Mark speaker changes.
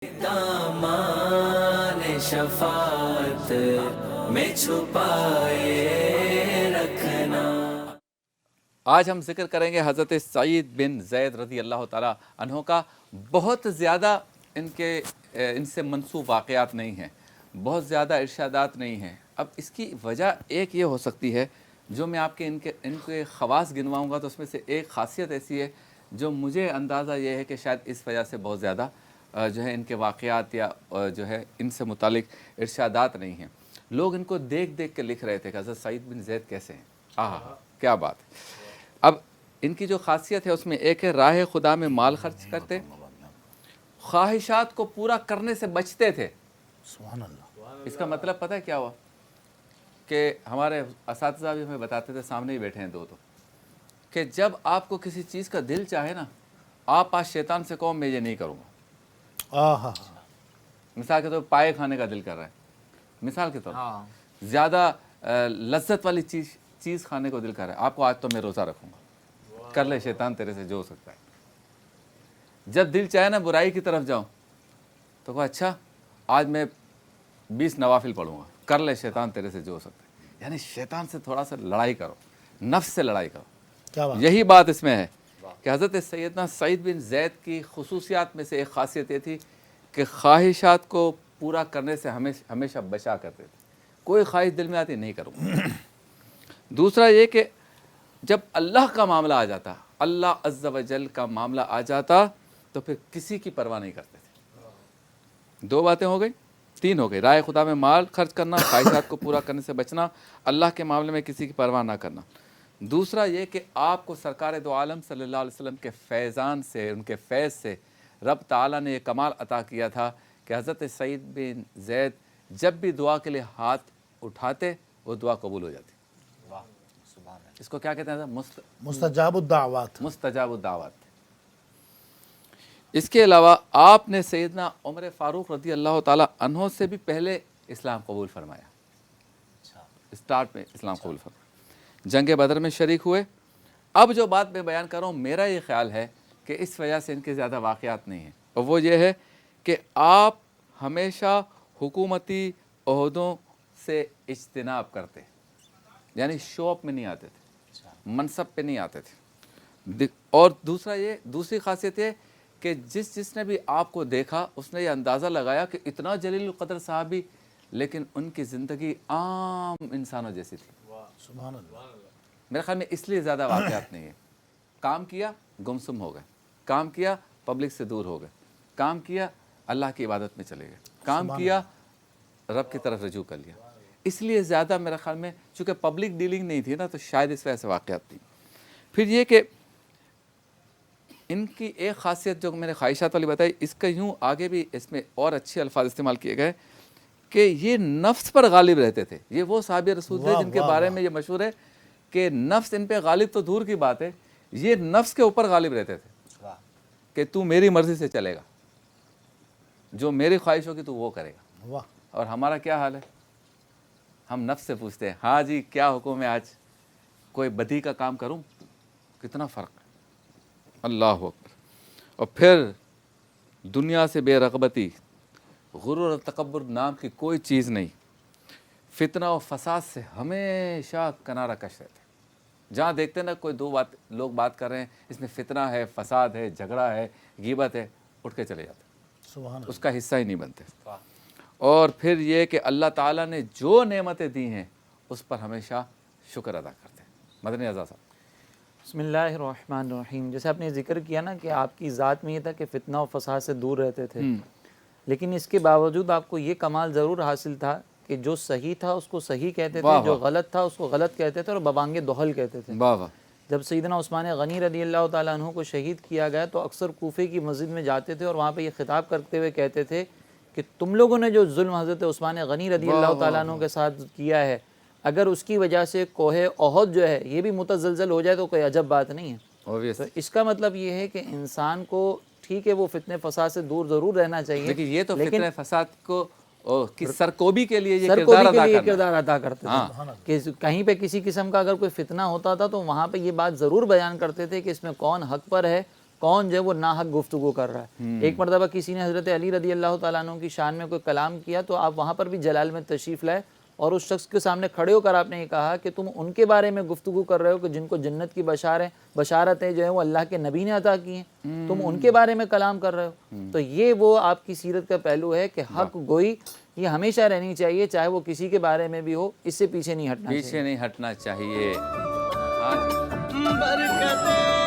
Speaker 1: دامان شفاعت میں چھپائے رکھنا۔
Speaker 2: آج ہم ذکر کریں گے حضرت سعید بن زید رضی اللہ تعالیٰ عنہ کا۔ بہت زیادہ ان سے منسوب واقعات نہیں ہیں، بہت زیادہ ارشادات نہیں ہیں۔ اب اس کی وجہ ایک یہ ہو سکتی ہے، جو میں آپ کے ان کے خواص گنواؤں گا تو اس میں سے ایک خاصیت ایسی ہے جو مجھے اندازہ یہ ہے کہ شاید اس وجہ سے بہت زیادہ جو ہے ان کے واقعات یا جو ہے ان سے متعلق ارشادات نہیں ہیں۔ لوگ ان کو دیکھ دیکھ کے لکھ رہے تھے کہ حضرت سعید بن زید کیسے ہیں، کیا بات ہے۔ اب ان کی جو خاصیت ہے اس میں ایک ہے راہ خدا میں مال خرچ کرتے، خواہشات کو پورا کرنے سے بچتے تھے۔
Speaker 3: سبحان اللہ۔
Speaker 2: اس کا مطلب پتہ ہے کیا ہوا کہ ہمارے اساتذہ بھی ہمیں بتاتے تھے، سامنے ہی بیٹھے ہیں دو تو، کہ جب آپ کو کسی چیز کا دل چاہے نا، آپ آج شیطان سے کہو میں یہ نہیں کروں گا۔ مثال کے طور پر پائے کھانے کا دل کر رہا ہے، مثال کے طور پر زیادہ لذت والی چیز کھانے کو دل کر رہا ہے، آپ کو آج تو میں روزہ رکھوں گا، کر لے شیطان تیرے سے جو ہو سکتا ہے۔ جب دل چاہے نا برائی کی طرف جاؤں تو کہو اچھا آج میں 20 نوافل پڑھوں گا، کر لے شیطان تیرے سے جو ہو سکتا ہے۔ یعنی شیطان سے تھوڑا سا لڑائی کرو، نفس سے لڑائی کرو۔ یہی بات اس میں ہے کہ حضرت سیدنا سعید بن زید کی خصوصیات میں سے ایک خاصیت یہ تھی کہ خواہشات کو پورا کرنے سے ہمیشہ بچا کرتے تھے۔ کوئی خواہش دل میں آتی نہیں کروں گا۔ دوسرا یہ کہ جب اللہ کا معاملہ آ جاتا، اللہ عز و جل کا معاملہ آ جاتا تو پھر کسی کی پرواہ نہیں کرتے تھے۔ دو باتیں ہو گئی، تین ہو گئی، راہ خدا میں مال خرچ کرنا، خواہشات کو پورا کرنے سے بچنا، اللہ کے معاملے میں کسی کی پرواہ نہ کرنا۔ دوسرا یہ کہ آپ کو سرکار دو عالم صلی اللہ علیہ وسلم کے فیضان سے، ان کے فیض سے رب تعالیٰ نے یہ کمال عطا کیا تھا کہ حضرت سعید بن زید جب بھی دعا کے لیے ہاتھ اٹھاتے وہ دعا قبول ہو جاتی۔ اس کو کیا کہتے ہیں؟
Speaker 3: مستجاب الدعوات۔
Speaker 2: مستجاب الدعوات۔ اس کے علاوہ آپ نے سیدنا عمر فاروق رضی اللہ تعالیٰ عنہ سے بھی پہلے اسلام قبول فرمایا، اسٹارٹ میں اسلام قبول فرمایا، جنگ بدر میں شریک ہوئے۔ اب جو بات میں بیان کر رہا ہوں میرا یہ خیال ہے کہ اس وجہ سے ان کے زیادہ واقعات نہیں ہیں، اور وہ یہ ہے کہ آپ ہمیشہ حکومتی عہدوں سے اجتناب کرتے، یعنی شو اپ میں نہیں آتے تھے، منصب پہ نہیں آتے تھے۔ اور دوسری خاصیت یہ کہ جس نے بھی آپ کو دیکھا اس نے یہ اندازہ لگایا کہ اتنا جلیل القدر صحابی، لیکن ان کی زندگی عام انسانوں جیسی تھی۔
Speaker 3: سبحان اللہ۔
Speaker 2: میرے خیال میں اس لیے زیادہ واقعات نہیں ہے۔ کام کیا گمسم ہو گئے، کام کیا پبلک سے دور ہو گئے، کام کیا اللہ کی عبادت میں چلے گئے، کام کیا رب کی طرف رجوع کر لیا۔ اس لیے زیادہ میرے خیال میں چونکہ پبلک ڈیلنگ نہیں تھی نا تو شاید اس وجہ سے واقعات تھی۔ پھر یہ کہ ان کی ایک خاصیت جو میں نے خواہشات والی بتائی، اس کا یوں آگے بھی اس میں اور اچھے الفاظ استعمال کیے گئے کہ یہ نفس پر غالب رہتے تھے۔ یہ وہ صحابی رسول تھے جن کے بارے میں یہ مشہور ہے کہ نفس ان پہ غالب تو دور کی بات ہے، یہ نفس کے اوپر غالب رہتے تھے کہ تو میری مرضی سے چلے گا، جو میری خواہش ہوگی تو وہ کرے گا۔ اور ہمارا کیا حال ہے؟ ہم نفس سے پوچھتے ہیں ہاں جی کیا حکم ہے آج، کوئی بدی کا کام کروں؟ کتنا فرق ہے، اللہ اکبر۔ اور پھر دنیا سے بے رغبتی، غرور اور تکبر نام کی کوئی چیز نہیں، فتنہ و فساد سے ہمیشہ کنارہ کش رہتے۔ جہاں دیکھتے نا کوئی لوگ بات کر رہے ہیں اس میں فتنہ ہے، فساد ہے، جھگڑا ہے، غیبت ہے، اٹھ کے چلے جاتے، اس کا حصہ ہی نہیں بنتے۔ اور پھر یہ کہ اللہ تعالیٰ نے جو نعمتیں دی ہیں اس پر ہمیشہ شکر ادا کرتے ہیں۔ مدنی اعزاز صاحب۔
Speaker 4: بسم اللہ الرحمن الرحیم۔ جیسے آپ نے ذکر کیا نا کہ آپ کی ذات میں یہ تھا کہ فتنہ و فساد سے دور رہتے تھے، لیکن اس کے باوجود آپ کو یہ کمال ضرور حاصل تھا کہ جو صحیح تھا اس کو صحیح کہتے تھے، جو غلط تھا اس کو غلط کہتے تھے اور ببانگ دہل کہتے تھے۔ جب سیدنا عثمان غنی رضی اللہ تعالیٰ عنہ کو شہید کیا گیا تو اکثر کوفے کی مسجد میں جاتے تھے اور وہاں پہ یہ خطاب کرتے ہوئے کہتے تھے کہ تم لوگوں نے جو ظلم حضرت عثمان غنی رضی اللہ تعالیٰ عنہ کے ساتھ کیا ہے، اگر اس کی وجہ سے کوہ احد جو ہے یہ بھی متزلزل ہو جائے تو کوئی عجب بات نہیں ہے۔ تو اس کا مطلب یہ ہے کہ انسان کو ٹھیک ہے وہ فتنے فساد سے دور ضرور رہنا چاہیے،
Speaker 2: لیکن یہ تو فتنہ فساد کو سرکوبی کے لیے یہ
Speaker 4: کردار ادا کرتے تھے کہ کہیں پہ کسی قسم کا اگر کوئی فتنہ ہوتا تھا تو وہاں پہ یہ بات ضرور بیان کرتے تھے کہ اس میں کون حق پر ہے کون جو ہے وہ ناحق گفتگو کر رہا ہے. ایک مرتبہ کسی نے حضرت علی رضی اللہ تعالیٰ عنہ کی شان میں کوئی کلام کیا تو آپ وہاں پر بھی جلال میں تشریف لائے اور اس شخص کے سامنے کھڑے ہو کر آپ نے یہ کہا کہ تم ان کے بارے میں گفتگو کر رہے ہو کہ جن کو جنت کی بشارتیں جو ہیں وہ اللہ کے نبی نے عطا کی ہیں, تم ان کے بارے میں کلام کر رہے ہو. تو یہ وہ آپ کی سیرت کا پہلو ہے کہ حق گوئی یہ ہمیشہ رہنی چاہیے, چاہے وہ کسی کے بارے میں بھی ہو, اس سے پیچھے نہیں ہٹنا چاہیے.
Speaker 2: پیچھے نہیں ہٹنا چاہیے. ہاں جی.
Speaker 1: برکتیں